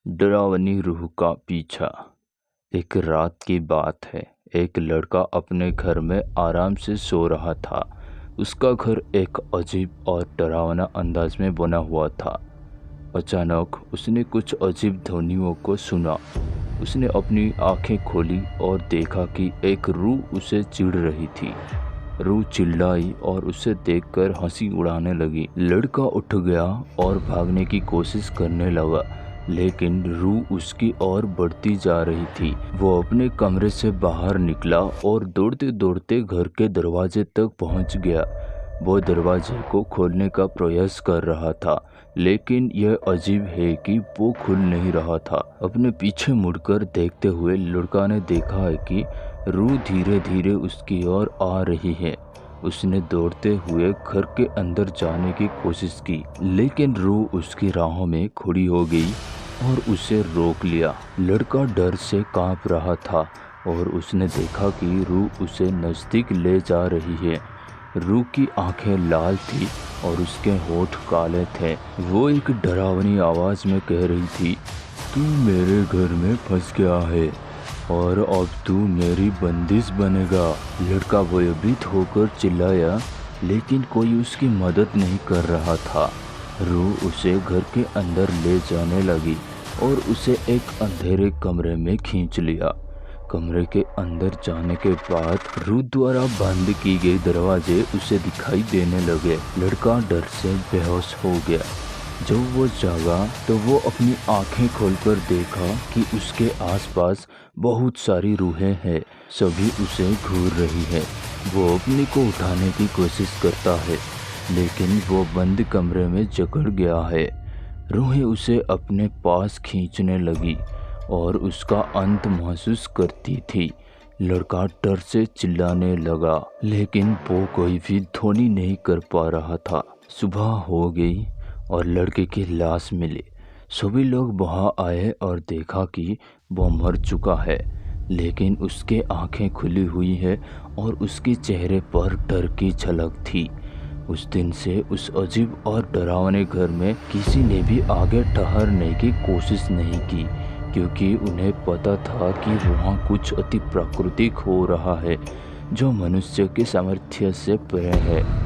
डरावनी रूह का पीछा। एक रात की बात है। एक लड़का अपने घर में आराम से सो रहा था। उसका घर एक अजीब और डरावना अंदाज में बना हुआ था। अचानक उसने कुछ अजीब ध्वनियों को सुना। उसने अपनी आंखें खोली और देखा कि एक रूह उसे चिढ़ रही थी। रूह चिल्लाई और उसे देखकर हंसी उड़ाने लगी। लड़का उठ गया और भागने की कोशिश करने लगा, लेकिन रूह उसकी ओर बढ़ती जा रही थी। वो अपने कमरे से बाहर निकला और दौड़ते दौड़ते घर के दरवाजे तक पहुंच गया। वो दरवाजे को खोलने का प्रयास कर रहा था, लेकिन यह अजीब है कि वो खुल नहीं रहा था। अपने पीछे मुड़कर देखते हुए लड़का ने देखा है कि रूह धीरे धीरे उसकी ओर आ रही है। उसने दौड़ते हुए घर के अंदर जाने की कोशिश की, लेकिन रूह उसकी राहों में खड़ी हो गई और उसे रोक लिया। लड़का डर से कांप रहा था और उसने देखा कि रूह उसे नजदीक ले जा रही है। रूह की आंखें लाल थी और उसके होठ काले थे। वो एक डरावनी आवाज में कह रही थी, तू मेरे घर में फंस गया है और अब तू मेरी बंदिश बनेगा। लड़का भयभीत होकर चिल्लाया, लेकिन कोई उसकी मदद नहीं कर रहा था। रूह उसे घर के अंदर ले जाने लगी और उसे एक अंधेरे कमरे में खींच लिया। कमरे के अंदर जाने के बाद रूह द्वारा बंद की गई दरवाजे उसे दिखाई देने लगे। लड़का डर से बेहोश हो गया। जब वो जागा तो वो अपनी आंखें खोलकर देखा कि उसके आसपास बहुत सारी रूहें हैं। सभी उसे घूर रही है। वो अपने को उठाने की कोशिश करता है, लेकिन वो बंद कमरे में जकड़ गया है। रूहें उसे अपने पास खींचने लगी और उसका अंत महसूस करती थी। लड़का डर से चिल्लाने लगा, लेकिन वो कोई भी ध्वनि नहीं कर पा रहा था। सुबह हो गई और लड़के की लाश मिली। सभी लोग वहां आए और देखा कि वो मर चुका है, लेकिन उसके आंखें खुली हुई है और उसके चेहरे पर डर की झलक थी। उस दिन से उस अजीब और डरावने घर में किसी ने भी आगे ठहरने की कोशिश नहीं की, क्योंकि उन्हें पता था कि वहाँ कुछ अति प्राकृतिक हो रहा है जो मनुष्य के सामर्थ्य से परे है।